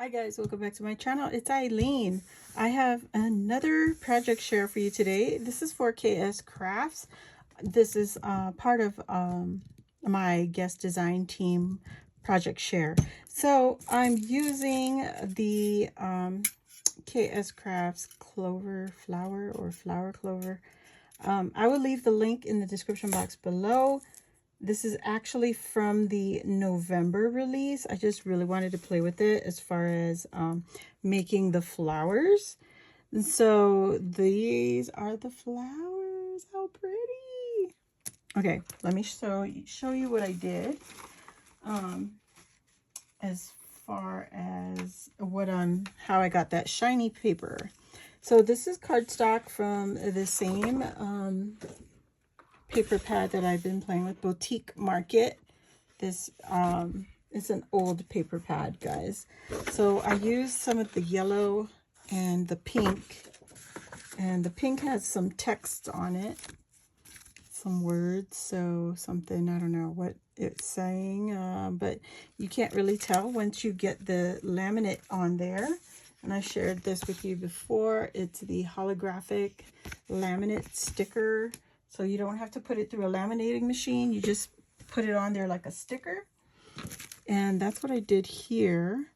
Hi guys, welcome back to my channel. It's Eileen. I have another project share for you today. This is for Kscraft. This is part of my guest design team project share. So I'm using the Kscraft's clover flower or flower clover. I will leave the link in the description box below. This is actually from the November release. I just really wanted to play with it as far as making the flowers. And so these are the flowers. How pretty. Okay, let me show you what I did. As far as how I got that shiny paper. So this is cardstock from the same paper pad that I've been playing with, Boutique Market. This it's an old paper pad, guys. So I used some of the yellow and the pink, and the pink has some text on it, some words, so something, I don't know what it's saying, but you can't really tell once you get the laminate on there. And I shared this with you before. It's the holographic laminate sticker. So you don't have to put it through a laminating machine. You just put it on there like a sticker. And that's what I did here.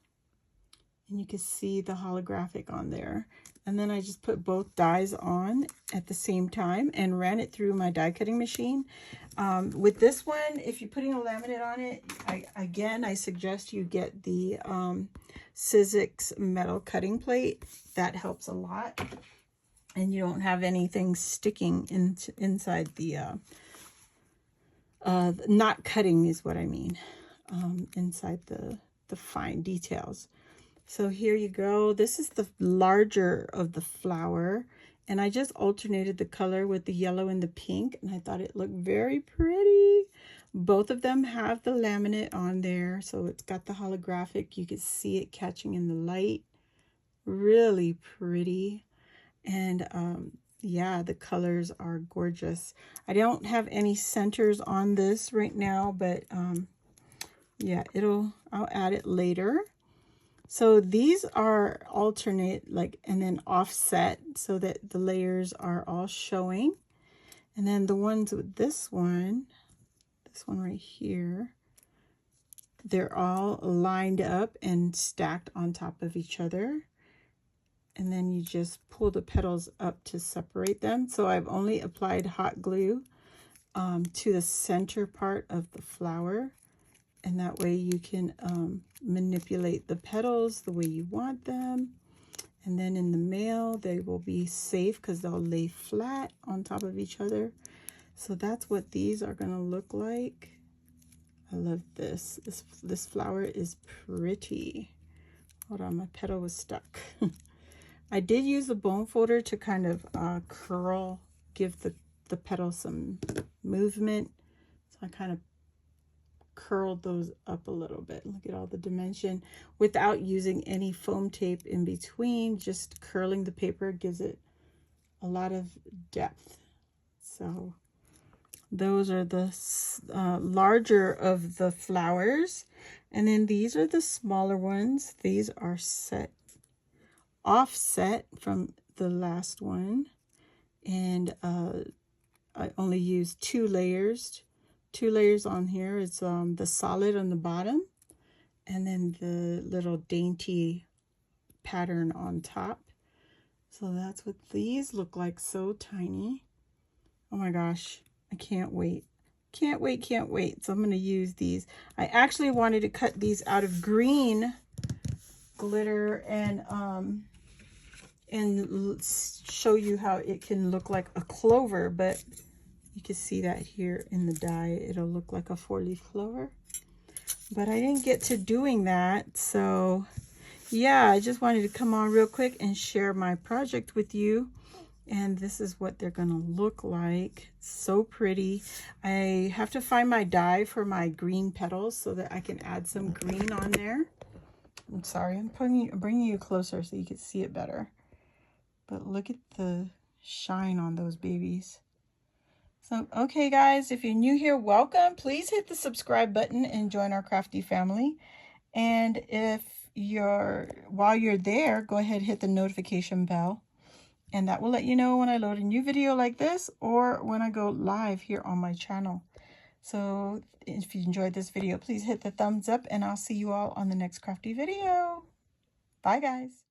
And you can see the holographic on there. And then I just put both dies on at the same time and ran it through my die cutting machine. With this one, if you're putting a laminate on it, I suggest you get the Sizzix metal cutting plate. That helps a lot. And you don't have anything sticking inside the, not cutting is what I mean, inside the fine details. So here you go. This is the larger of the flower. And I just alternated the color with the yellow and the pink. And I thought it looked very pretty. Both of them have the laminate on there. So it's got the holographic. You can see it catching in the light. Really pretty. And yeah, the colors are gorgeous. I don't have any centers on this right now, but yeah, I'll add it later. So these are alternate, like, and then offset so that the layers are all showing. And then the ones with this one right here, they're all lined up and stacked on top of each other. And then you just pull the petals up to separate them. So I've only applied hot glue to the center part of the flower. And that way you can manipulate the petals the way you want them. And then in the mail, they will be safe because they'll lay flat on top of each other. So that's what these are going to look like. I love this. This flower is pretty. Hold on, my petal was stuck. I did use a bone folder to kind of curl, give the petal some movement. So I kind of curled those up a little bit. Look at all the dimension without using any foam tape in between. Just curling the paper gives it a lot of depth. So those are the larger of the flowers. And then these are the smaller ones. These are offset from the last one, and I only used two layers on here. It's the solid on the bottom and then the little dainty pattern on top. So that's what these look like. So tiny. Oh my gosh, I can't wait. Can't wait. So I'm going to use these. I actually wanted to cut these out of green glitter and show you how it can look like a clover, but you can see that here in the die. It'll look like a 4-leaf clover, but I didn't get to doing that. So yeah, I just wanted to come on real quick and share my project with you. And this is what they're gonna look like. So pretty. I have to find my die for my green petals so that I can add some green on there. I'm sorry, I'm bringing you closer so you can see it better. But look at the shine on those babies. So, okay guys, if you're new here, welcome. Please hit the subscribe button and join our crafty family. And if while you're there, go ahead, hit the notification bell, and that will let you know when I load a new video like this or when I go live here on my channel. So if you enjoyed this video, please hit the thumbs up, and I'll see you all on the next crafty video. Bye, guys.